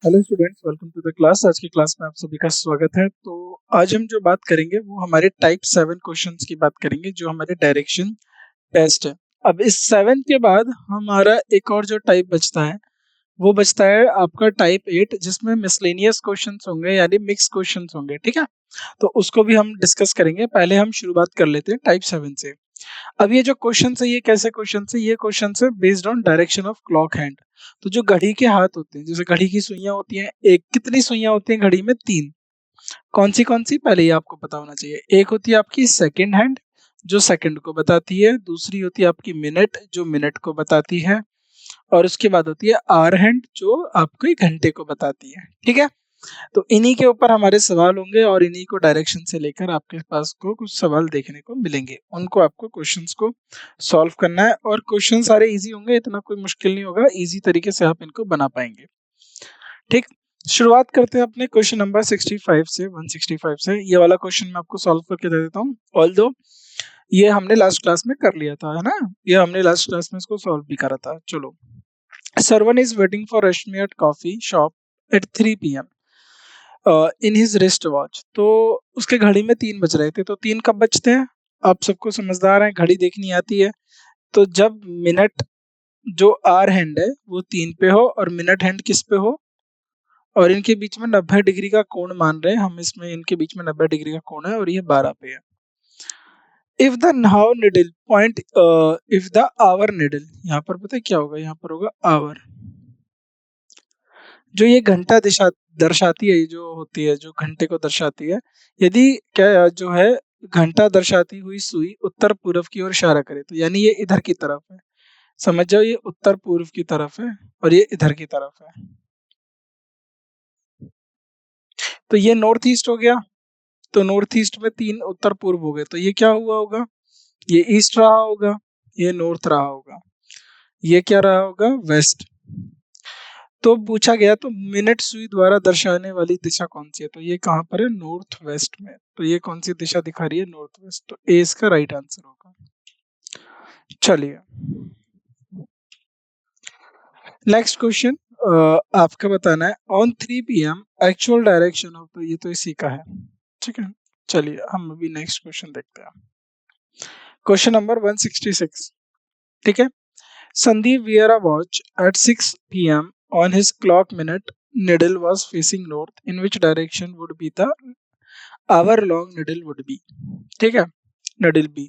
Hello students, welcome to the class. आज की class में आप सभी का स्वागत है। तो आज हम जो बात करेंगे वो हमारे टाइप 7 क्वेश्चंस की बात करेंगे जो हमारे डायरेक्शन टेस्ट है। अब इस 7 के बाद हमारा एक और जो टाइप बचता है वो बचता है आपका टाइप 8, जिसमें मिसलेनियस क्वेश्चंस होंगे यानी मिक्स क्वेश्चंस होंगे। ठीक है, तो उसको भी हम डिस्कस करेंगे। पहले हम शुरुआत कर लेते हैं टाइप 7 से। अब ये जो क्वेश्चन है ये कैसे क्वेश्चन है? ये क्वेश्चन है based on direction of clock hand. तो जो घड़ी के हाथ होते हैं, जैसे घड़ी की सुइयां होती हैं, एक कितनी सुइयां होती हैं घड़ी में? 3। कौन सी? पहले ही आपको पता होना चाहिए। एक होती है आपकी सेकंड हैंड जो सेकंड को बताती है, दूसरी होती है आपकी मिनट जो मिनट को बताती है, और उसके बाद होती है आवर हैंड जो आपको घंटे को बताती है। ठीक है, तो इन्हीं के ऊपर हमारे सवाल होंगे और इन्हीं को डायरेक्शन से लेकर आपके पास को कुछ सवाल देखने को मिलेंगे। उनको आपको क्वेश्चंस को सॉल्व करना है और क्वेश्चन सारे इजी होंगे, इतना कोई मुश्किल नहीं होगा। इजी तरीके से आप इनको बना पाएंगे। ठीक, शुरुआत करते हैं अपने क्वेश्चन नंबर 65 से 165 से। ये वाला क्वेश्चन मैं आपको सॉल्व करके दे देता हूँ। ऑल्दो ये हमने लास्ट क्लास में कर लिया था, है ना? ये हमने लास्ट क्लास में इसको सॉल्व भी करा था। चलो, Sarvan is waiting for Rashmi at coffee shop at 3 PM in his wrist watch. तो उसके घड़ी में 3 बज रहे थे। तो 3 कब बजते हैं? आप सबको समझदार हैं, घड़ी देखनी आती है। तो जब मिनट जो आर हैंड है वो 3 पे हो और मिनट हैंड किस पे हो, और इनके बीच में 90 डिग्री का कोण मान रहे हैं हम। इसमें इनके बीच में 90 डिग्री का कोण है और ये 12 पे है। If the now needle point if the hour needle, यहाँ पर पता है क्या होगा? यहाँ पर होगा आवर। जो ये घंटा दिशा दर्शाती है, ये जो होती है जो घंटे को दर्शाती है, यदि क्या जो है घंटा दर्शाती हुई सुई उत्तर पूर्व की ओर इशारा करे, तो यानी ये इधर की तरफ है। समझ जाओ, ये उत्तर पूर्व की तरफ है और ये इधर की तरफ है। तो ये नॉर्थ ईस्ट हो गया। तो नॉर्थ ईस्ट में 3 उत्तर पूर्व हो गए, तो ये क्या हुआ होगा? ये ईस्ट रहा होगा, ये नॉर्थ रहा होगा, ये क्या रहा होगा? वेस्ट। तो पूछा गया तो मिनट सुई द्वारा दर्शाने वाली दिशा कौन सी है? तो ये कहाँ पर है? नॉर्थ वेस्ट में। तो ये कौन सी दिशा दिखा रही है? North west. तो ए इसका राइट आंसर होगा। चलिए, नेक्स्ट क्वेश्चन आपका बताना है। On 3 PM actual direction of, तो ये तो इसी का है। ठीक है, चलिए हम अभी नेक्स्ट क्वेश्चन देखते हैं। Question number 166। ठीक है, Sandeep wear a watch at 6 PM on his clock minute needle was facing north. In which direction would be the hour long needle would be? ठीक है, needle B।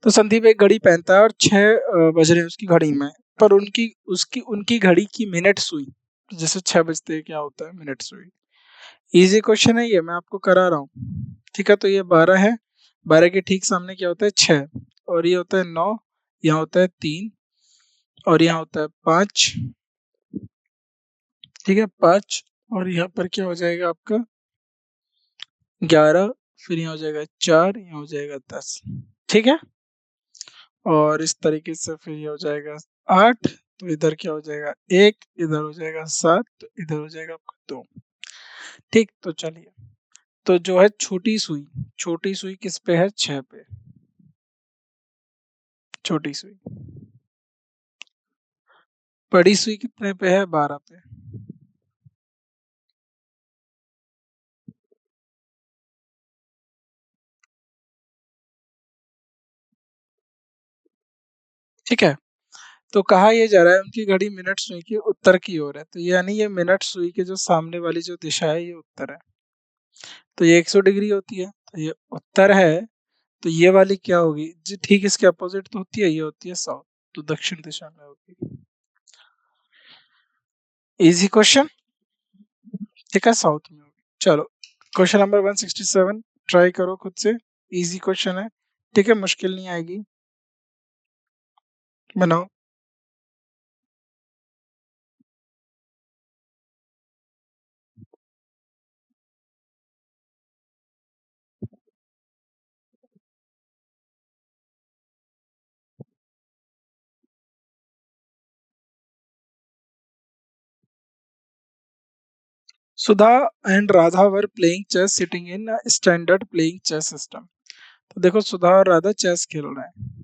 तो संदीप एक घड़ी पहनता है और 6 बज रहे हैं उसकी घड़ी में, पर उनकी उसकी उनकी घड़ी की मिनट सुई, जैसे 6 बजते हैं क्या होता है? मिनट सुई। इजी क्वेश्चन है ये, मैं आपको करा रहा हूँ। ठीक है, तो ये 12 है, 12 के ठीक सामने क्या होता है? 6, और ये होता है 9, यहाँ होता है 3, और यहाँ होता है 5। ठीक है, 5, और यहाँ पर क्या हो जाएगा आपका? 11, फिर यहाँ हो जाएगा 4, यहाँ हो जाएगा 10। ठीक है, और इस तरीके से फिर ये हो जाएगा 8, तो इधर क्या हो जाएगा? 1, इधर हो जाएगा 7, तो इधर हो जाएगा आपका 2। ठीक, तो चलिए, तो जो है छोटी सुई किस पे है? 6 पे। छोटी सुई। बड़ी सुई कितने पे है? 12 पे। ठीक है, तो कहा ये जा रहा है उनकी घड़ी मिनट सुई की उत्तर की ओर है, तो यानी ये मिनट सुई के जो सामने वाली जो दिशा है ये उत्तर है। तो ये 100 डिग्री होती है, तो ये उत्तर है। तो ये वाली क्या होगी जी? ठीक इसके अपोजिट तो होती है, ये होती है साउथ, तो दक्षिण दिशा में होगी। Easy question. ठीक है, साउथ में होगी। चलो, क्वेश्चन नंबर 167 ट्राई करो खुद से। इजी क्वेश्चन है, ठीक है, मुश्किल नहीं आएगी। बनाओ। Sudha and Radha were playing chess sitting in standard playing chess system. तो देखो, सुधा और राधा चेस खेल रहे हैं।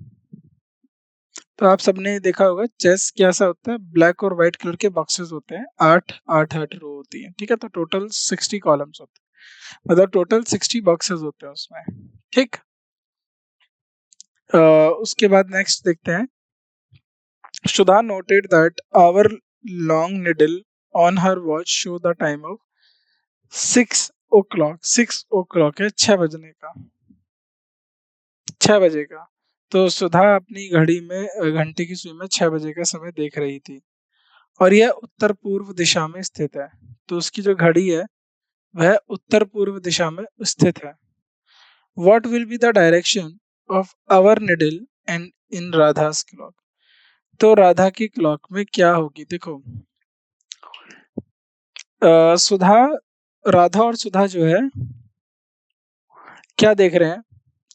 तो आप सबने देखा होगा चेस कैसा होता है, ब्लैक और व्हाइट कलर के बॉक्सेस होते हैं, 8 रो होती है, ठीक है। तो टोटल 60 कॉलम्स होते हैं, मतलब टोटल 60 बॉक्सेस होते हैं उसमें, ठीक। उसके बाद नेक्स्ट देखते हैं। Sudha noted that our long needle on her watch show the time of 6 o'clock। 6 o'clock है 6 बजने का, 6 बजे का। तो सुधा अपनी घड़ी में घंटे की सुई में 6 बजे का समय देख रही थी और यह उत्तर पूर्व दिशा में स्थित है। तो उसकी जो घड़ी है वह उत्तर पूर्व दिशा में स्थित है। What will be the direction of our needle and in राधा's clock? तो राधा की क्लॉक में क्या होगी, देखो। सुधा, राधा और सुधा जो है क्या देख रहे हैं,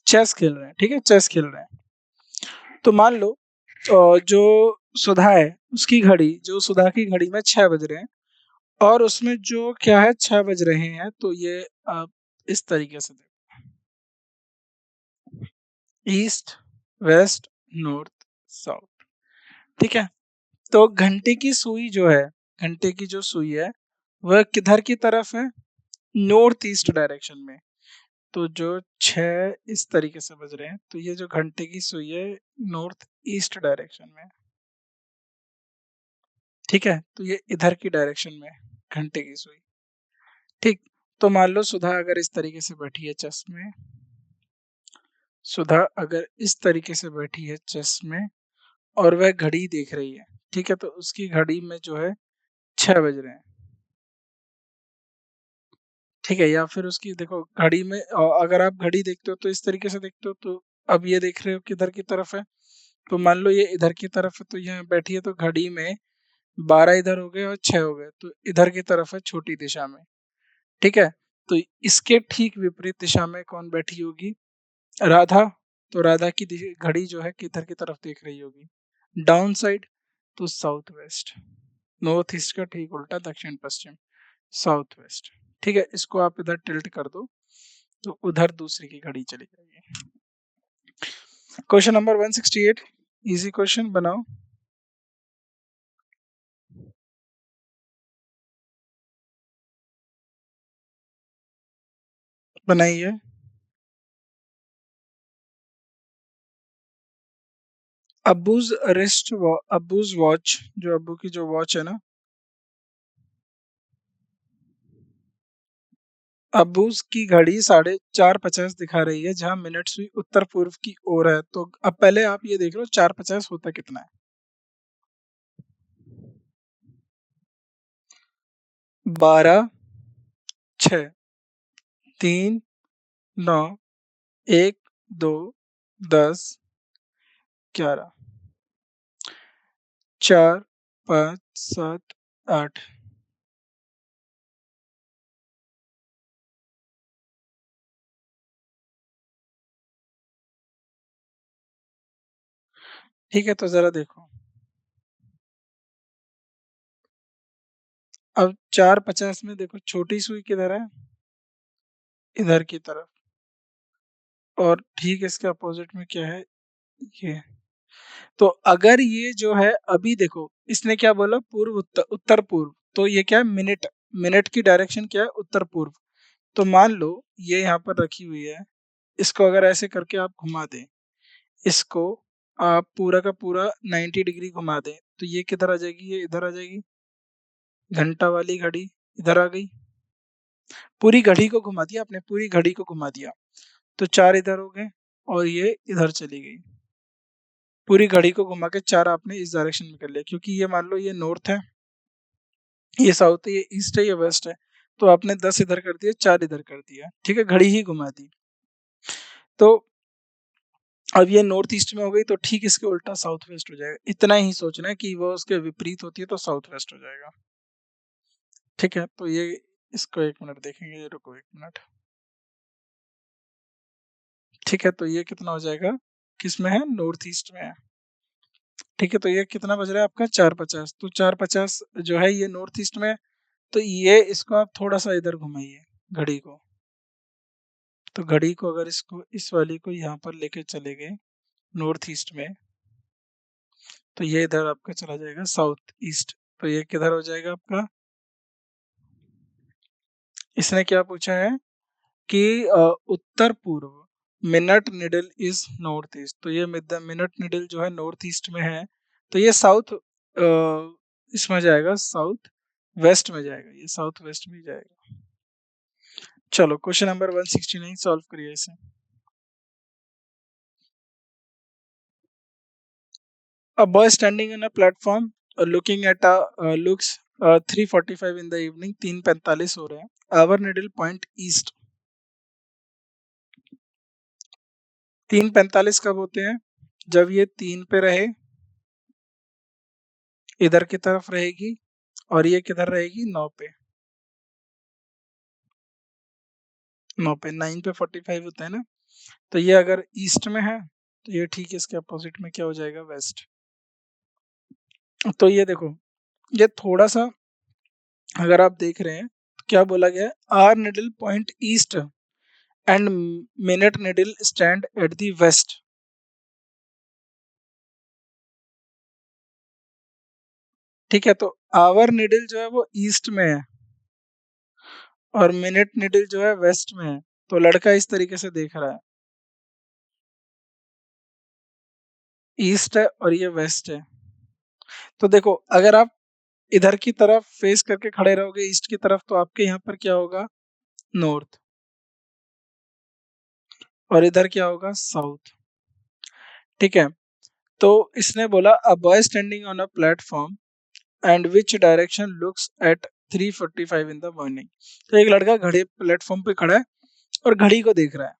चेस खेल रहे हैं, ठीक है, चेस खेल रहे हैं। तो मान लो जो सुधा है उसकी घड़ी, जो सुधा की घड़ी में 6 बज रहे हैं और उसमें जो क्या है 6 बज रहे हैं, तो ये इस तरीके से देखो, ईस्ट, वेस्ट, नॉर्थ, साउथ, ठीक है। तो घंटे की सुई जो है, घंटे की जो सुई है वह किधर की तरफ है, नॉर्थ ईस्ट डायरेक्शन में। तो जो 6 इस तरीके से बज रहे हैं, तो ये जो घंटे की सुई है नॉर्थ ईस्ट डायरेक्शन में, ठीक है। तो ये इधर की डायरेक्शन में घंटे की सुई, ठीक। तो मान लो सुधा अगर इस तरीके से बैठी है चेस में, सुधा अगर इस तरीके से बैठी है चेस में और वह घड़ी देख रही है, ठीक है। तो उसकी घड़ी में जो है 6 बज रहे हैं, ठीक है। या फिर उसकी देखो घड़ी में अगर आप घड़ी देखते हो तो इस तरीके से देखते हो, तो अब ये देख रहे हो किधर की तरफ है। तो मान लो ये इधर की तरफ है, तो यहाँ बैठी है, तो घड़ी में 12 इधर हो गए और 6 हो गए, तो इधर की तरफ है छोटी दिशा में, ठीक है। तो इसके ठीक विपरीत दिशा में कौन बैठी होगी, राधा। तो राधा की घड़ी जो है किधर की तरफ देख रही होगी, डाउन साइड, तो साउथ वेस्ट। नॉर्थ ईस्ट का ठीक उल्टा, दक्षिण पश्चिम, साउथ वेस्ट, ठीक है। इसको आप इधर टिल्ट कर दो तो उधर दूसरी की घड़ी चली जाएगी। क्वेश्चन नंबर 168, इजी क्वेश्चन बनाओ, बनाइए। अब्बूज वॉच, जो अब्बू की जो वॉच है ना, अब्बूज की घड़ी 4:50 दिखा रही है, जहां मिनट सुई उत्तर पूर्व की ओर है। तो अब पहले आप ये देख लो 4:50 होता कितना है। 12, 6, 3, 9, 1, 2, 10, 11, 4, 5, 7, 8। ठीक है, तो जरा देखो, अब 4:50 में देखो छोटी सुई किधर है, इधर की तरफ, और ठीक इसके अपोजिट में क्या है, ये। तो अगर ये जो है, अभी देखो इसने क्या बोला, पूर्व उत्तर, उत्तर पूर्व, तो ये क्या है, मिनट, मिनट की डायरेक्शन क्या है, उत्तर पूर्व। तो मान लो ये यहाँ पर रखी हुई है, इसको अगर ऐसे करके आप घुमा दें, इसको आप पूरा का पूरा 90 डिग्री घुमा दें, तो ये किधर आ जाएगी, ये इधर आ जाएगी, घंटा वाली घड़ी इधर आ गई। पूरी घड़ी को घुमा दिया आपने, पूरी घड़ी को घुमा दिया, तो 4 इधर हो गए और ये इधर चली गई। पूरी घड़ी को घुमा के 4 आपने इस डायरेक्शन में कर लिया, क्योंकि ये मान लो ये नॉर्थ है, ये साउथ है, ये ईस्ट है, ये वेस्ट है। तो आपने 10 इधर कर दिया, 4 इधर कर दिया, ठीक है, घड़ी ही घुमा दी। तो अब ये नॉर्थ ईस्ट में हो गई, तो ठीक इसके उल्टा साउथ वेस्ट हो जाएगा। इतना ही सोचना है कि वो उसके विपरीत होती है तो साउथ वेस्ट हो जाएगा, ठीक है। तो ये, इसको 1 मिनट देखेंगे, ये रुको 1 मिनट, ठीक है। तो ये कितना हो जाएगा, किस में है, नॉर्थ ईस्ट में है, ठीक है। तो ये कितना बज रहा है आपका, 4:50। तो 4:50 जो है ये नॉर्थ ईस्ट में है, तो ये इसको आप थोड़ा सा इधर घुमाइए घड़ी को। तो घड़ी को अगर इसको, इस वाली को यहाँ पर लेके चले गए नॉर्थ ईस्ट में, तो ये इधर आपका चला जाएगा साउथ ईस्ट। तो ये किधर हो जाएगा आपका? इसने क्या पूछा है कि उत्तर पूर्व minute needle is north east. तो ये मिनट निडल जो है नॉर्थ ईस्ट में है, तो ये साउथ इसमें जाएगा, साउथ वेस्ट में जाएगा, ये साउथ वेस्ट में जाएगा। चलो क्वेश्चन नंबर 169 सॉल्व करिए इसे। A boy standing on a platform looking at a looks 3:45 in the evening, 3:45 हो रहे हैं। Our needle point east। 3:45 कब होते हैं? जब ये 3 पे रहे, इधर की तरफ रहेगी, और ये किधर रहेगी? 9 पे। 9 पे 9 पे 45 होता है ना। तो ये अगर ईस्ट में है तो ये ठीक है, इसके अपोजिट में क्या हो जाएगा? वेस्ट। तो ये देखो, ये थोड़ा सा अगर आप देख रहे हैं तो क्या बोला गया है? Hour needle point east and minute needle stand at the west. ठीक है, तो आवर निडल जो है वो ईस्ट में है और मिनट निडल जो है वेस्ट में है। तो लड़का इस तरीके से देख रहा है, ईस्ट है और ये वेस्ट है। तो देखो, अगर आप इधर की तरफ फेस करके खड़े रहोगे ईस्ट की तरफ, तो आपके यहाँ पर क्या होगा? नॉर्थ। और इधर क्या होगा? साउथ। ठीक है, तो इसने बोला a boy standing on a platform and which direction looks at 3:45 in the morning. तो एक लड़का घड़ी प्लेटफॉर्म पे खड़ा है और घड़ी को देख रहा है।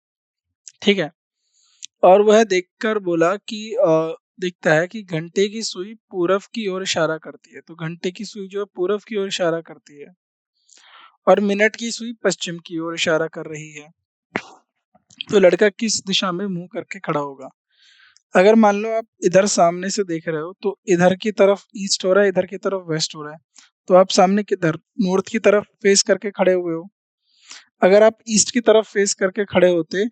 ठीक है, और वह देखकर बोला कि दिखता है कि घंटे की सुई पूरब की ओर इशारा करती है। तो घंटे की सुई जो है पूरब की ओर इशारा करती है और मिनट की सुई पश्चिम की ओर इशारा कर रही है। तो लड़का किस दिशा में मुंह करके खड़ा होगा? अगर मान लो आप इधर सामने से देख रहे हो तो इधर की तरफ ईस्ट हो रहा है, इधर की तरफ वेस्ट हो रहा है। तो आप सामने किधर? नॉर्थ की तरफ फेस करके खड़े हुए हो। अगर आप ईस्ट की तरफ फेस करके खड़े होते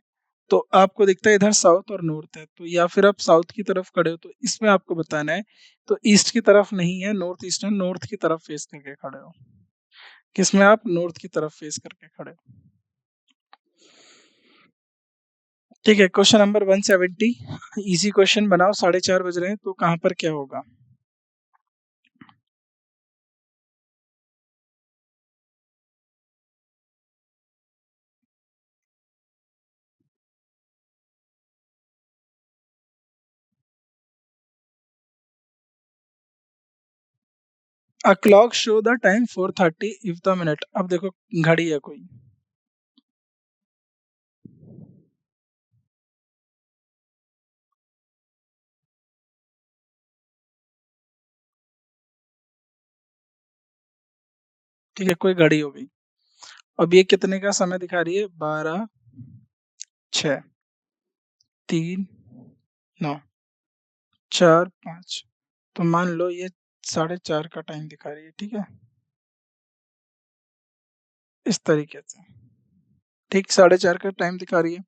तो आपको दिखता है इधर साउथ और नॉर्थ है। तो या फिर आप साउथ की तरफ खड़े हो, तो इसमें आपको बताना है तो ईस्ट की तरफ नहीं है, नॉर्थ ईस्ट है, नॉर्थ की तरफ फेस करके खड़े हो। किसमें? आप नॉर्थ की तरफ फेस करके खड़े हो। ठीक है, क्वेश्चन नंबर 170 इजी क्वेश्चन बनाओ। 4:30 बज रहे हैं, तो कहाँ पर क्या होगा? A clock show the time 4:30 if the minute. अब देखो, घड़ी है कोई, ठीक है, कोई घड़ी हो गई। अब ये कितने का समय दिखा रही है? 12, 6, 3, 9, 4, 5। तो मान लो ये 4:30 का टाइम दिखा रही है। ठीक है, इस तरीके से। ठीक, 4:30 का टाइम दिखा रही है।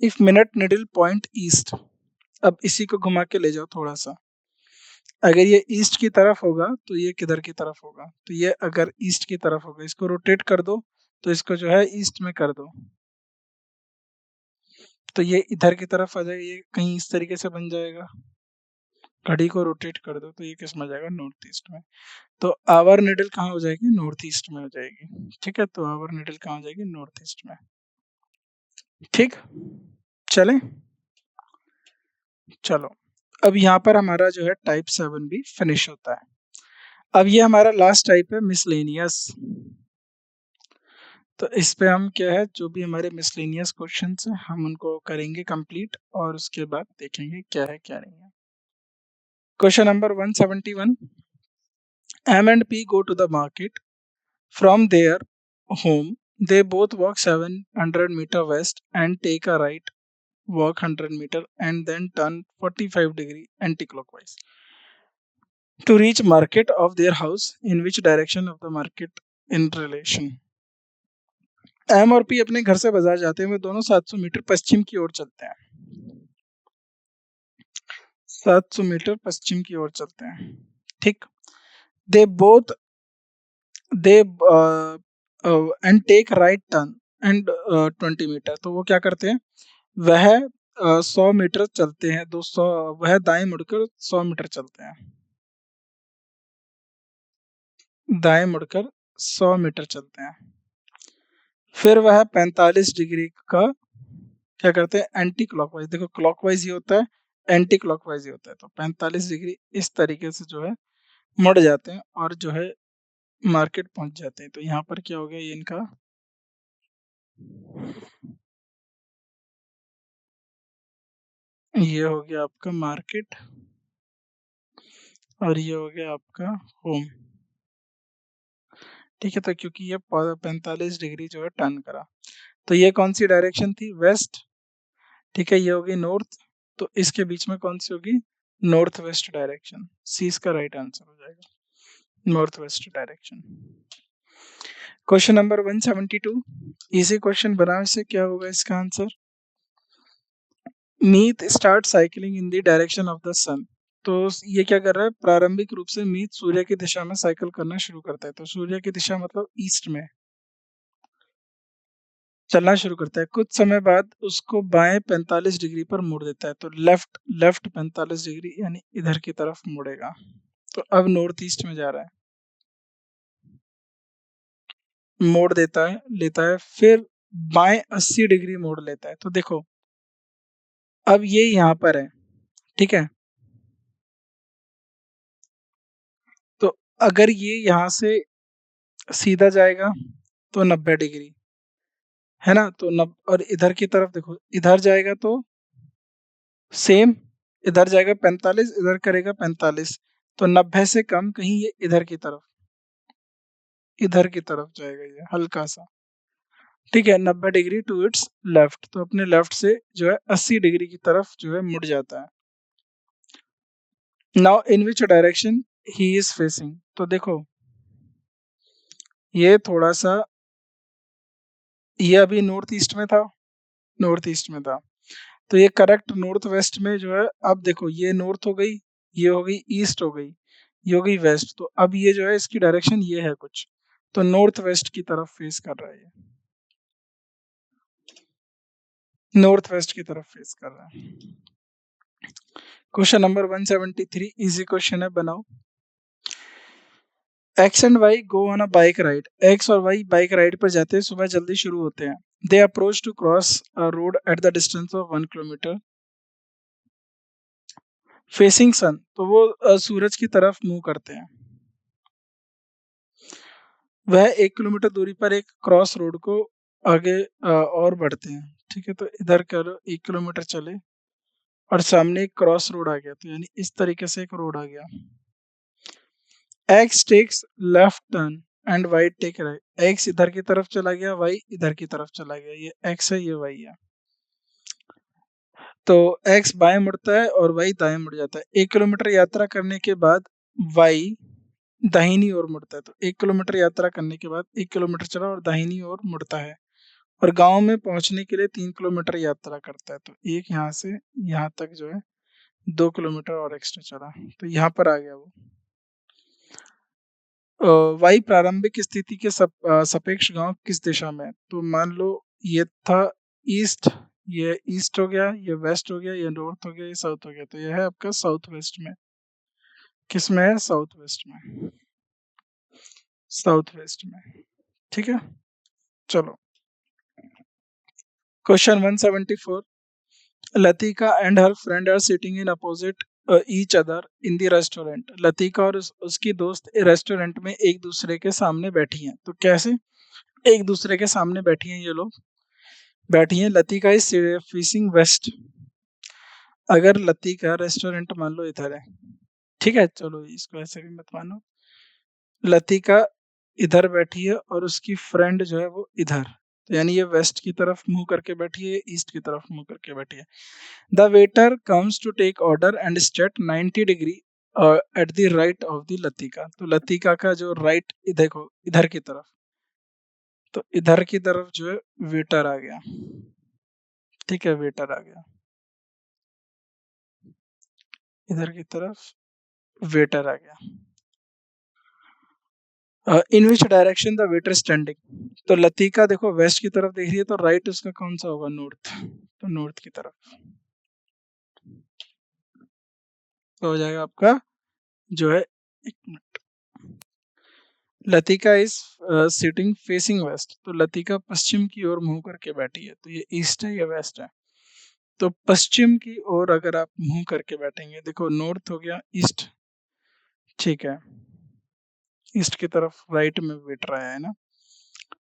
If minute needle point east. अब इसी को घुमा के ले जाओ थोड़ा सा। अगर ये ईस्ट की तरफ होगा तो ये किधर की तरफ होगा? तो ये अगर ईस्ट की तरफ होगा, इसको रोटेट कर दो, तो इसको जो है ईस्ट में कर दो, तो ये इधर की तरफ आ जाएगा, ये कहीं इस तरीके से बन जाएगा। घड़ी को रोटेट कर दो तो ये किस में जाएगा? नॉर्थ ईस्ट में। तो आवर निडल कहाँ हो जाएगी? नॉर्थ ईस्ट में हो जाएगी। ठीक है, तो आवर निडल कहाँ हो जाएगी? नॉर्थ ईस्ट में। ठीक, चले। चलो, अब यहाँ पर हमारा जो है टाइप 7 भी फिनिश होता है। अब ये हमारा लास्ट टाइप है, मिसलेनियस। तो इस पे हम क्या है, जो भी हमारे मिसलेनियस क्वेश्चंस हैं हम उनको करेंगे कंप्लीट, और उसके बाद देखेंगे क्या है क्या नहीं है। Question number 171। M and P go to the market. From their home, they both walk 700 meter west and take a right, walk 100 meter, and then turn 45-degree anti-clockwise to reach market of their house. In which direction of the market in relation? M और P अपने घर से बाजार जाते हुए दोनों 700 metre पश्चिम की ओर चलते हैं। 700 मीटर पश्चिम की ओर चलते हैं। ठीक। They both they and take right turn and 20 metre. तो वो क्या करते हैं, वह 100 मीटर चलते हैं, 200, वह दाएं मुड़कर 100 मीटर चलते हैं, दाएं मुड़कर 100 मीटर चलते हैं। फिर वह 45 डिग्री का क्या करते हैं, एंटी क्लॉकवाइज। देखो क्लॉकवाइज ये होता है, एंटी क्लॉकवाइज ये होता है। तो 45 डिग्री इस तरीके से जो है मुड़ जाते हैं और जो है मार्केट पहुंच जाते हैं। तो यहाँ पर क्या हो गया, ये इनका ये हो गया आपका मार्केट और ये हो गया आपका होम। ठीक है, तो क्योंकि ये 45 डिग्री जो है टर्न करा, तो ये कौन सी डायरेक्शन थी, वेस्ट। ठीक है, ये होगी नॉर्थ, तो इसके बीच में कौन सी होगी, नॉर्थ वेस्ट डायरेक्शन। सी इसका राइट आंसर हो जाएगा, north west direction. Question number 172, easy question बनाओ, इससे क्या होगा इसका answer. Meet start cycling in the direction of the sun. तो ये क्या कर रहा है, प्रारंभिक रूप से मीत सूर्य की दिशा में साइकिल करना शुरू करता है। तो सूर्य की दिशा मतलब ईस्ट में चलना शुरू करता है। कुछ समय बाद उसको बाएं 45 डिग्री पर मोड़ देता है। तो लेफ्ट लेफ्ट 45 डिग्री यानी इधर की तरफ मुड़ेगा। तो अब नॉर्थ ईस्ट में जा रहा है, मोड़ देता है, लेता है, फिर बाएं 80 डिग्री मोड़ लेता है। तो देखो अब ये यहाँ पर है, ठीक है। तो अगर ये यहाँ से सीधा जाएगा तो 90 डिग्री है ना, तो और इधर की तरफ देखो, इधर जाएगा तो सेम, इधर जाएगा 45, इधर करेगा 45, तो 90 से कम कहीं ये इधर की तरफ, इधर की तरफ जाएगा ये हल्का सा। ठीक है, 90 डिग्री टू इट्स लेफ्ट, तो अपने लेफ्ट से जो है 80 डिग्री की तरफ जो है मुड़ जाता है। Now in which direction he is facing. तो देखो ये थोड़ा सा, ये अभी नॉर्थ ईस्ट में था, नॉर्थ ईस्ट में था, तो ये करेक्ट नॉर्थ वेस्ट में जो है। अब देखो ये नॉर्थ हो गई, ये हो गई ईस्ट हो गई, ये हो गई वेस्ट। तो अब ये जो है इसकी डायरेक्शन ये है कुछ, तो नॉर्थ वेस्ट की तरफ फेस कर रहा है, ये नॉर्थ वेस्ट की तरफ फेस कर रहा है। क्वेश्चन नंबर 173, इजी क्वेश्चन है, बनाओ। X and Y go on a bike ride. X और वाई बाइक राइड पर जाते हैं, सुबह जल्दी शुरू होते हैं। They approach to cross a road at the distance of 1 kilometre facing sun. तो वो सूरज की तरफ मूव करते हैं। वह 1 किलोमीटर दूरी पर एक क्रॉस रोड को आगे और बढ़ते हैं। ठीक है, तो इधर करो 1 किलोमीटर चले और सामने एक क्रॉस रोड आ गया, तो यानी इस तरीके से एक रोड आ गया। X takes left turn and Y take right. X इधर की तरफ चला गया, वाई इधर की तरफ चला गया, ये एक्स है ये वाई है। तो एक्स बाएं मुड़ता है और वाई दाएं मुड़ जाता है। 1 किलोमीटर यात्रा करने के बाद वाई दाहिनी ओर मुड़ता है। तो 1 किलोमीटर यात्रा करने के बाद 1 किलोमीटर चला और दाहिनी ओर मुड़ता है और गांव में पहुंचने के लिए 3 किलोमीटर यात्रा करता है। तो एक यहाँ से यहाँ तक जो है 2 किलोमीटर और एक्स्ट्रा चला, तो यहाँ पर आ गया वो। वाई प्रारंभिक स्थिति के सापेक्ष गांव किस दिशा में है। तो मान लो ये था ईस्ट, ये ईस्ट हो गया, ये वेस्ट हो गया, ये नॉर्थ हो गया, ये साउथ हो गया, तो ये है आपका साउथ वेस्ट में। किस में है, साउथ वेस्ट में, साउथ वेस्ट में। ठीक है, चलो question 174, Latika and her friend are sitting in opposite each other in the restaurant. Latika और उसकी दोस्त रेस्टोरेंट में एक दूसरे के सामने बैठी हैं। तो कैसे एक दूसरे के सामने बैठी हैं, ये लोग बैठी हैं। Latika is facing west. अगर लतिका रेस्टोरेंट मान लो इधर है, ठीक है, चलो इसको ऐसे भी मत मानो। लतिका इधर बैठी है और उसकी फ्रेंड जो है वो इधर, तो यानी ये वेस्ट की तरफ मुंह करके बैठी है, ईस्ट की तरफ मुंह करके बैठी है। The waiter comes to take order and state 90 degree at the right of the Latika. तो लतिका का जो राइट देखो इधर की तरफ, तो इधर की तरफ जो है वेटर आ गया। ठीक है, वेटर आ गया, इधर की तरफ वेटर आ गया। In which direction the waiter standing, तो लतिका देखो वेस्ट की तरफ देख रही है, तो राइट उसका कौन सा होगा, नॉर्थ, तो नॉर्थ की तरफ। तो हो जाएगा आपका जो है, एक minute, Latika is sitting facing west, तो लतिका पश्चिम की ओर मुंह करके बैठी है, तो ये ईस्ट है, ये वेस्ट है। तो पश्चिम की ओर अगर आप मुंह करके बैठेंगे, देखो नॉर्थ हो गया, ईस्ट, ठीक है, ईस्ट की तरफ राइट में बैठ रहा है ना,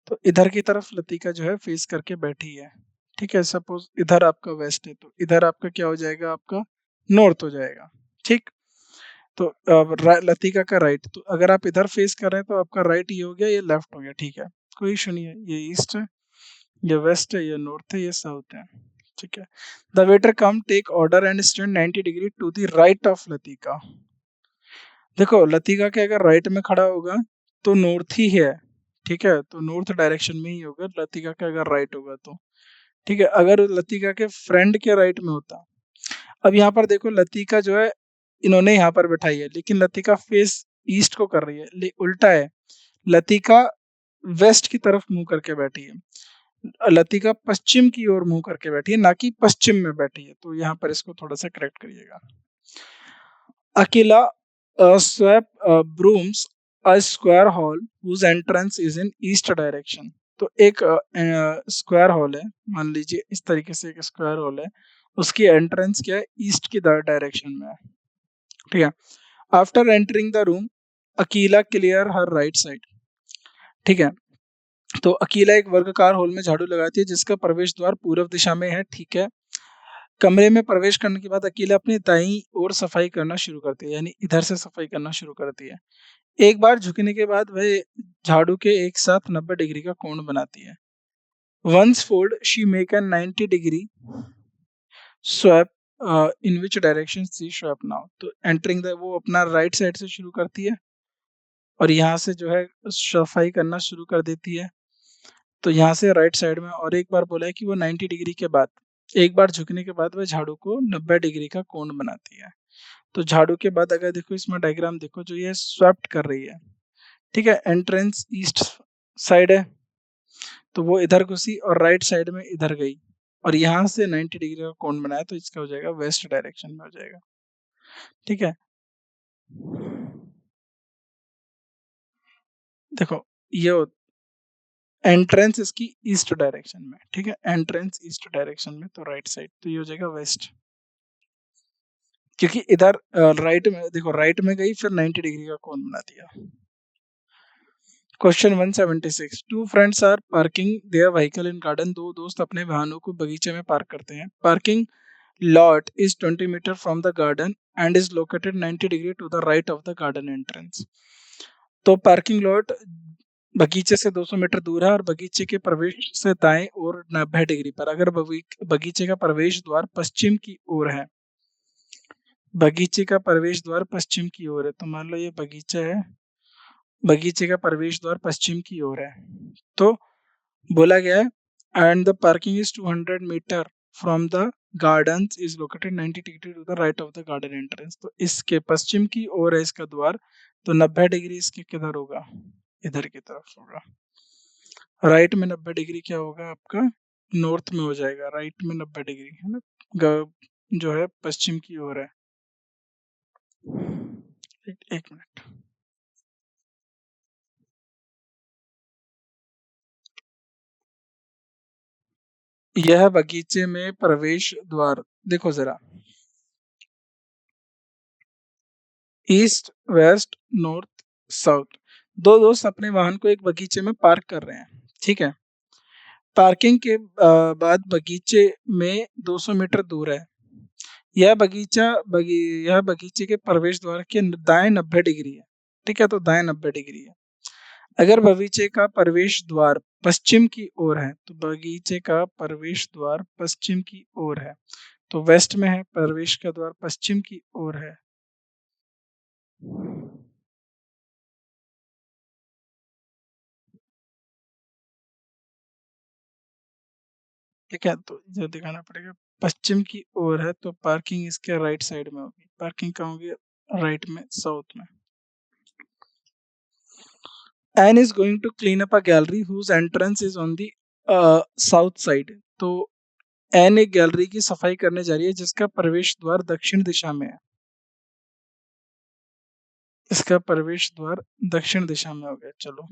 तो इधर की तरफ लतिका जो है फेस करके बैठी है, ठीक है। सपोज इधर आपका वेस्ट है, तो इधर आपका क्या हो जाएगा, आपका नॉर्थ हो जाएगा, ठीक। तो लतिका का राइट, तो अगर आप इधर फेस कर रहे हैं तो आपका राइट ये हो गया, ये लेफ्ट हो गया, ठीक है, कोई इशू नहीं है। ये ईस्ट है, ये वेस्ट है, ये नॉर्थ है, ये साउथ है, ठीक है। The waiter come take order and stand 90 degree to the right of Latika. देखो लतिका के अगर राइट में खड़ा होगा तो नॉर्थ ही है, ठीक है, तो नॉर्थ डायरेक्शन में ही होगा। लतिका का अगर राइट होगा तो, ठीक है। अगर लतिका के फ्रेंड के राइट में होता, अब यहाँ पर देखो लतिका जो है इन्होंने यहाँ पर बैठाई है, लेकिन लतिका फेस ईस्ट को कर रही है, उल्टा है, लतिका वेस्ट की तरफ मुंह करके बैठी है, लतिका पश्चिम की ओर मुंह करके बैठी है, ना कि पश्चिम में बैठी है। तो यहाँ पर इसको थोड़ा सा करेक्ट करिएगा। अकेला swept brooms a square hall whose entrance is in east direction। तो एक स्क्वायर हॉल है, मान लीजिए इस तरीके से एक स्क्वायर हॉल है, उसकी एंट्रेंस क्या है, ईस्ट की डायरेक्शन में है, ठीक है। After entering the room Akila clear her right side, ठीक है। तो अकीला एक वर्गाकार हॉल में झाड़ू लगाती है जिसका प्रवेश द्वार पूर्व दिशा में है, ठीक है। कमरे में प्रवेश करने के बाद अकेला अपनी दाईं ओर सफाई करना शुरू करती है, यानी इधर से सफाई करना शुरू करती है। एक बार झुकने के बाद वह झाड़ू के एक साथ 90 डिग्री का कोण बनाती है। Once fold she make an 90 degree swap in which direction she swap now. तो एंटरिंग द, वो अपना राइट साइड से शुरू करती है और यहाँ से जो है सफाई करना शुरू कर देती है। तो यहाँ से राइट साइड में, और एक बार बोला है कि वो 90 डिग्री के बाद, एक बार झुकने के बाद वह झाड़ू को 90 डिग्री का कोण बनाती है। तो झाड़ू के बाद अगर देखो इसमें डायग्राम देखो, जो ये स्वैप्ट कर रही है, ठीक है, एंट्रेंस ईस्ट साइड है, तो वो इधर घुसी और राइट साइड में इधर गई और यहाँ से 90 डिग्री का कोण बनाया, तो इसका हो जाएगा वेस्ट डायरेक्शन में हो जाएगा, ठीक है। देखो ये एंट्रेंस इसकी ईस्ट डायरेक्शन में, ठीक है, एंट्रेंस ईस्ट डायरेक्शन में, तो राइट साइड, तो ये हो जाएगा वेस्ट, क्योंकि इधर राइट में देखो, राइट में गई फिर 90 डिग्री का कोण बना दिया। Question 176, two friends are parking their vehicle in garden. दो दोस्त अपने वाहनों को बगीचे में पार्क करते हैं। Parking lot is 20 meter from the garden and is located 90 degree to the right of the garden entrance। तो पार्किंग लॉट बगीचे से 200 मीटर दूर है और बगीचे के प्रवेश से दाएं और 90 डिग्री पर। अगर बगीचे का प्रवेश द्वार पश्चिम की ओर है, बगीचे का प्रवेश द्वार पश्चिम की ओर है, तो मान लो ये बगीचा है, बगीचे का प्रवेश द्वार पश्चिम की ओर है, तो बोला गया है and the parking is 200 meter from the garden is located 90 degree to the right of the garden entrance. तो इसके पश्चिम की ओर है इसका द्वार, तो 90 डिग्री इसके किधर होगा, इधर की तरफ होगा। राइट में 90 डिग्री क्या होगा आपका, नॉर्थ में हो जाएगा, राइट में 90 डिग्री है ना, जो है पश्चिम की ओर है। एक मिनट, यह बगीचे में प्रवेश द्वार, देखो जरा, ईस्ट वेस्ट नॉर्थ साउथ, दो दोस्त अपने वाहन को एक बगीचे में पार्क कर रहे हैं, ठीक है। पार्किंग के बाद बगीचे में 200 मीटर दूर है। यह यह बगीचे के प्रवेश द्वार के दाएं 90 डिग्री है, ठीक है, तो दाएं 90 डिग्री है। अगर बगीचे का प्रवेश द्वार पश्चिम की ओर है, तो बगीचे का प्रवेश द्वार पश्चिम की ओर है, तो वेस्ट में है, प्रवेश का द्वार पश्चिम की ओर है। ठीक है, तो इधर दिखाना पड़ेगा, पश्चिम की ओर है तो पार्किंग इसके राइट साइड में होगी। पार्किंग कहाँ होगी? राइट में, साउथ में। Anne is going to clean up a gallery whose entrance is on the south side. तो एन एक गैलरी की सफाई करने जा रही है जिसका प्रवेश द्वार दक्षिण दिशा में है। इसका प्रवेश द्वार दक्षिण दिशा में हो गया। चलो,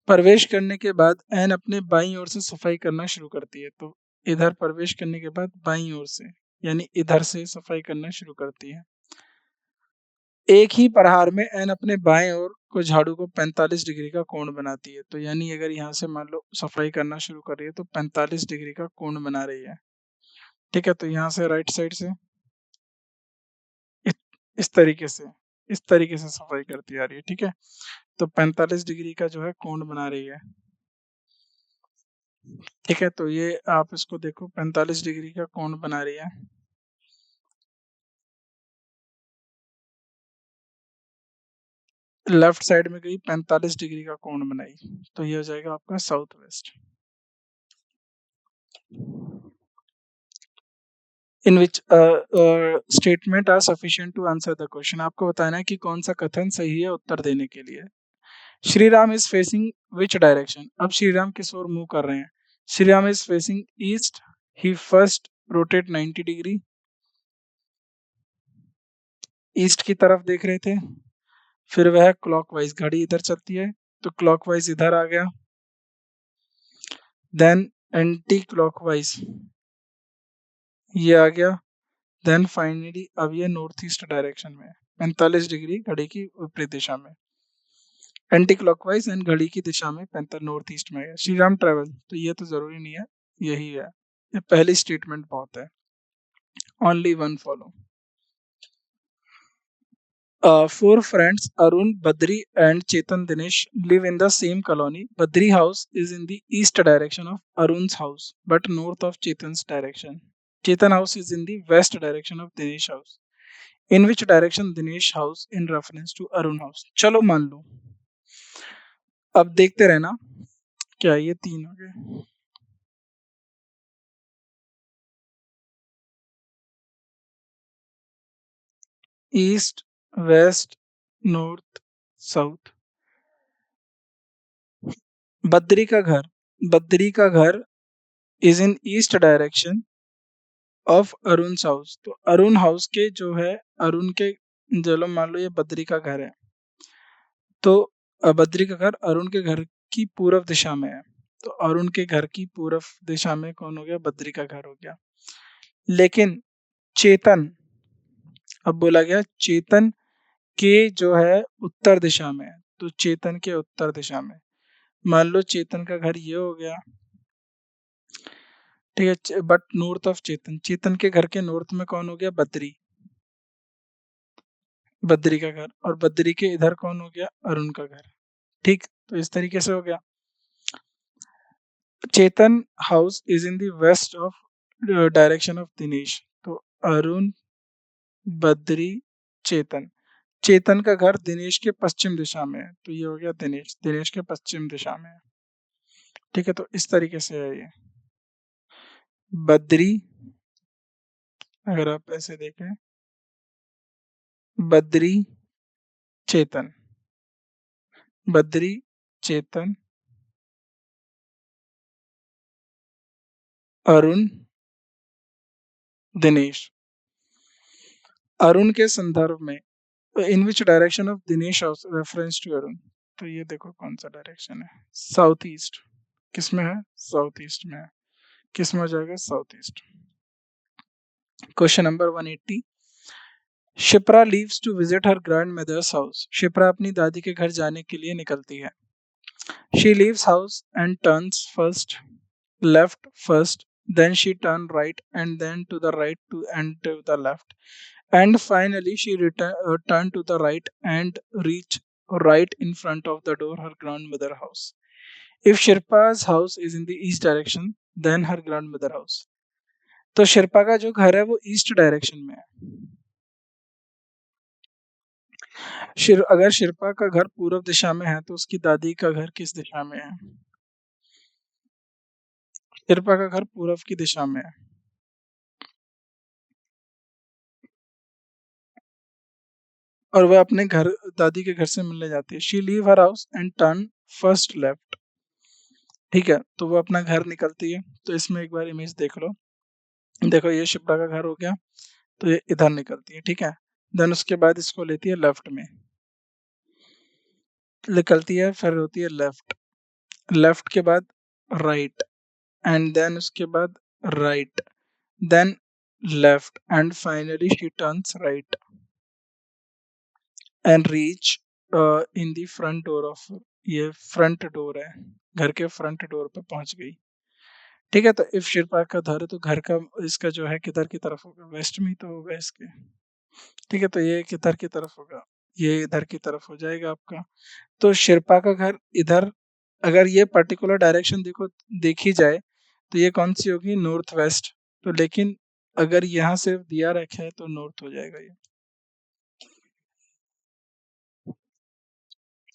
प्रवेश करने के बाद एन अपने बाईं ओर से सफाई करना शुरू करती है। तो इधर प्रवेश करने के बाद बाईं ओर से, यानी इधर से सफाई करना शुरू करती है। एक ही प्रहार में एन अपने बाएं ओर को झाड़ू को 45 डिग्री का कोण बनाती है। तो यानी अगर यहाँ से मान लो सफाई करना शुरू कर रही है तो 45 डिग्री का कोण बना रही है। ठीक है, तो यहाँ से राइट साइड से इस तरीके से, इस तरीके से सफाई करती आ रही है। ठीक है, तो 45 डिग्री का जो है कोण बना रही है। ठीक है, तो ये आप इसको देखो, 45 डिग्री का कोण बना रही है। लेफ्ट साइड में गई, 45 डिग्री का कोण बनाई, तो ये हो जाएगा आपका south west. In which statement are sufficient to answer the question. आपको बताना है कि कौन सा कथन सही है उत्तर देने के लिए। Shri Ram is facing which direction. अब श्री राम किस ओर मूव कर रहे हैं? Shri Ram is facing east. He first rotate 90 degree, east की तरफ देख रहे थे। फिर वह क्लॉकवाइज, घड़ी इधर चलती है तो क्लॉकवाइज इधर आ गया। देन एंटी क्लॉकवाइज ये आ गया। देन फाइनली अब ये नॉर्थ ईस्ट डायरेक्शन में, 45 डिग्री घड़ी की विपरीत दिशा में, एंटी क्लॉकवाइज एंड घड़ी की दिशा में 45 नॉर्थ ईस्ट में है। श्री राम ट्रेवल, तो ये तो जरूरी नहीं है, यही है। ये पहली स्टेटमेंट बहुत है। Only one follow. Four friends Arun, Badri, and Chetan Dinesh live in the same colony. Badri house is in the east direction of Arun's house, but north of Chetan's direction. Chetan house is in the west direction of Dinesh house. In which direction Dinesh house in reference to Arun house? चलो मान लो, अब देखते रहना। क्या ये तीन हो गए? East, west, north, south. Badri का घर is in east direction of Arun house. तो अरुण हाउस के जो है, अरुण के, चलो मान लो ये बद्री का घर है, तो बद्री का घर अरुण के घर की पूर्व दिशा में है। तो अरुण के घर की पूर्व दिशा में कौन हो गया? बद्री का घर हो गया। लेकिन चेतन, अब बोला गया चेतन के जो है उत्तर दिशा में है, तो चेतन के उत्तर दिशा में, मान लो चेतन का घर ये हो गया। ठीक है, बट नॉर्थ ऑफ चेतन, चेतन के घर के नॉर्थ में कौन हो गया? बद्री, बद्री का घर, और बद्री के इधर कौन हो गया? अरुण का घर। ठीक, तो इस तरीके से हो गया। Chetan house is in the west of direction of Dinesh. तो अरुण, बद्री, चेतन, चेतन का घर दिनेश के पश्चिम दिशा में है, तो ये हो गया दिनेश, दिनेश के पश्चिम दिशा में है। ठीक है, तो इस तरीके से है ये। बद्री, अगर आप ऐसे देखें, बद्री, चेतन, बद्री, चेतन, अरुण, दिनेश। अरुण के संदर्भ में, in which direction of Dinesh reference to Arun. तो ये देखो कौन सा डायरेक्शन है? South east. किस में है? साउथ ईस्ट में है। किस में हो जाएगा? South east. Question number 180। Shipra leaves to visit her grand mother's house. Shipra अपनी दादी के घर जाने के लिए निकलती है। She leaves house and turns first left first, then she turn right and then to the right and to the left, and finally she turn to the right and reach right in front of the door her grandmother house. If Shirpa's house is in the east direction, then her grandmother house. तो शिल्पा का जो घर है वो east direction में है। अगर शिल्पा का घर पूर्व दिशा में है तो उसकी दादी का घर किस दिशा में है? शिल्पा का घर पूर्व की दिशा में है। और वह अपने घर दादी के घर से मिलने जाती है। She leave her house and turn first left. ठीक है, तो वो अपना घर निकलती है। तो इसमें एक बार इमेज देख लो। देखो ये शिप्रा का घर हो गया, तो ये इधर निकलती है। ठीक है, देन उसके बाद इसको लेती है लेफ्ट में, निकलती है, फिर होती है लेफ्ट, लेफ्ट के बाद राइट, एंड देन उसके बाद right, then left, and finally she turns right and reach in the front door of, ये फ्रंट डोर है, घर के फ्रंट डोर पे पहुंच गई। ठीक है, तो इफ शिल्पा का घर है तो घर का इसका जो है किधर की तरफ होगा, वेस्ट में ही तो होगा इसके। ठीक है, तो ये किधर की तरफ होगा, ये इधर की तरफ हो जाएगा आपका। तो शिल्पा का घर इधर, अगर ये पर्टिकुलर डायरेक्शन देखो देखी जाए तो ये कौन सी होगी, नॉर्थ वेस्ट। तो लेकिन अगर यहाँ से दिया रखा है तो नॉर्थ हो जाएगा ये।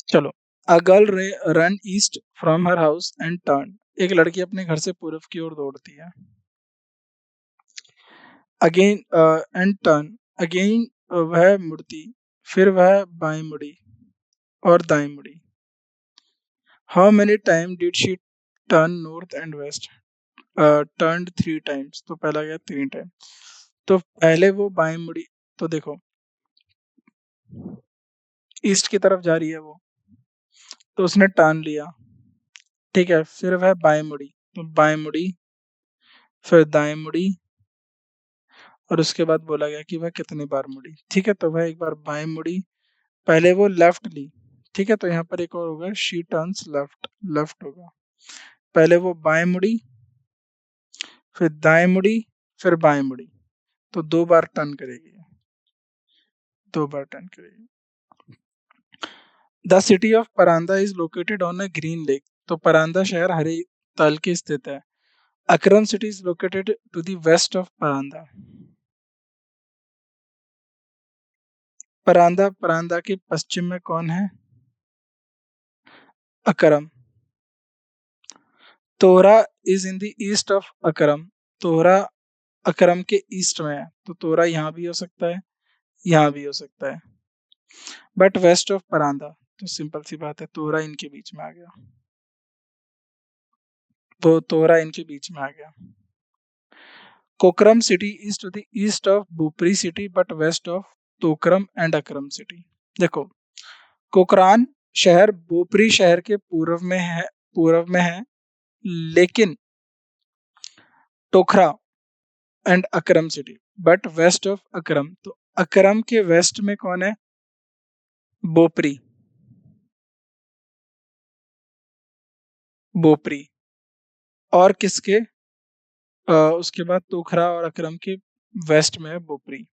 चलो, a girl run east from her house and turn, एक लड़की अपने घर से पूर्व की ओर दौड़ती है। अगेन एंड टर्न, अगेन वह मुड़ती, फिर वह बाएं मुड़ी और दाएं मुड़ी। How many time did she turn north and west, turn 3 times, तो पहला गया 3 टाइम। तो पहले वो बाएं मुड़ी, तो देखो ईस्ट की तरफ जा रही है वो, तो उसने टर्न लिया। ठीक है, फिर वह बाएं मुड़ी, तो बाएं मुड़ी, फिर दाएं मुड़ी, और उसके बाद बोला गया कि वह कितनी बार मुड़ी। ठीक है, तो वह एक बार बाएं मुड़ी, पहले वो लेफ्ट ली। ठीक है, तो यहाँ पर एक और होगा, शी टर्न्स लेफ्ट, लेफ्ट होगा। पहले वो बाएं मुड़ी, फिर दाएं मुड़ी, फिर बाएं मुड़ी, तो 2 बार टर्न करेगी, 2 बार टर्न करेगी। The city of Paranda is located on a green lake, तो परांदा शहर हरे तल के स्थित है। Akram city is located to the west of Paranda. Paranda, Paranda के पश्चिम में कौन है, Akram. Tohra is in the east of Akram, Tohra Akram के ईस्ट में है, तो तोहरा यहाँ भी हो सकता है, यहाँ भी हो सकता है, बट वेस्ट ऑफ परांदा, तो सिंपल सी बात है, तोहरा इनके बीच में आ गया, तो तोहरा इनके बीच में आ गया। Kokram city is to the east of Bupri city but west of Tokram and Akram city. देखो, कोकरान शहर बोपरी शहर के पूर्व में है, पूर्व में है, लेकिन Tokhra and Akram city but west of Akram, तो अकरम के वेस्ट में कौन है, बोपरी, बोपरी, और किसके उसके बाद तोखरा और अकरम के वेस्ट में है बोपरी,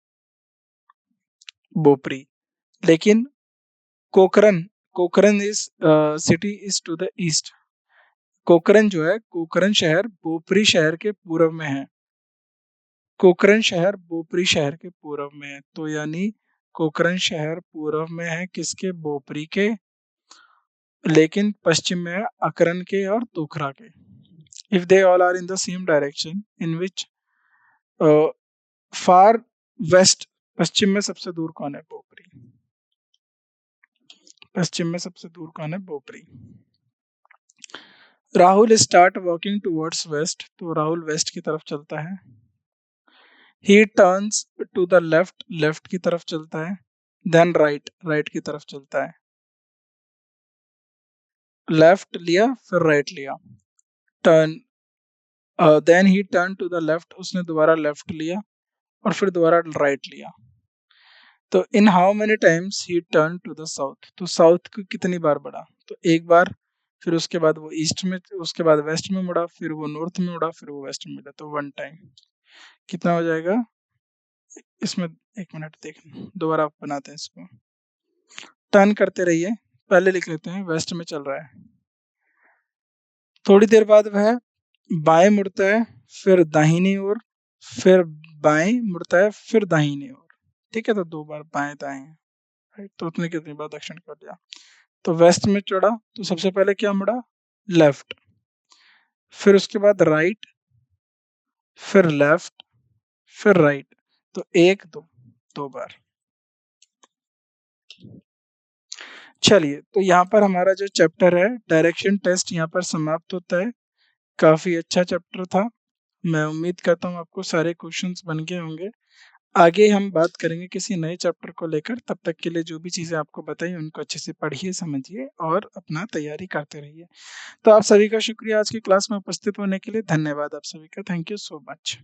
बोपरी। लेकिन कोकरन, कोकरन is city is to the east, कोकरन जो है, कोकरन शहर बोपरी शहर के पूर्व में है, कोकरन शहर बोपरी शहर के पूर्व में है, तो यानी कोकरन शहर पूर्व में है किसके, बोपरी के, लेकिन पश्चिम में है अकरन के और तोखरा के। If they all are in the same direction in which far west, पश्चिम में सबसे दूर कौन है, बोपरी, पश्चिम में सबसे दूर कौन है, Bopri. Rahul start walking towards west, तो राहुल वेस्ट की तरफ चलता है। He turns to the left, left की तरफ चलता है। देन राइट, राइट की तरफ चलता है। लेफ्ट लिया, फिर राइट लिया, turn, then he turn to the left, उसने दोबारा लेफ्ट लिया और फिर दोबारा राइट लिया। तो in how many times he turn to the south, तो साउथ को कितनी बार बढ़ा, तो एक बार, फिर उसके बाद वो ईस्ट में, उसके बाद वेस्ट में मुड़ा, फिर वो नॉर्थ में मुड़ा, फिर वो वेस्ट में मुड़ा, तो 1 टाइम। कितना हो जाएगा इसमें, 1 मिनट देख, दोबारा बनाते हैं इसको, टर्न करते रहिए। पहले लिख लेते हैं, वेस्ट में चल रहा है, थोड़ी देर बाद वह बाएं मुड़ता है, फिर दाहिनी ओर, फिर बाएं मुड़ता है, फिर दाहिनी ओर। ठीक है, तो 2 बार बाएं दाएं, राइट, तो उतने कितनी बार दक्षिण कर दिया। तो वेस्ट में चढ़ा, तो सबसे पहले क्या मुड़ा, लेफ्ट, फिर उसके बाद राइट, फिर लेफ्ट, फिर राइट, तो 1 2, 2 बार। चलिए, तो यहाँ पर हमारा जो चैप्टर है डायरेक्शन टेस्ट यहाँ पर समाप्त होता है। काफ़ी अच्छा चैप्टर था। मैं उम्मीद करता हूँ आपको सारे क्वेश्चंस बन गए होंगे। आगे हम बात करेंगे किसी नए चैप्टर को लेकर, तब तक के लिए जो भी चीज़ें आपको बताई उनको अच्छे से पढ़िए, समझिए और अपना तैयारी करते रहिए। तो आप सभी का शुक्रिया आज की क्लास में उपस्थित होने के लिए। धन्यवाद आप सभी का। Thank you so much.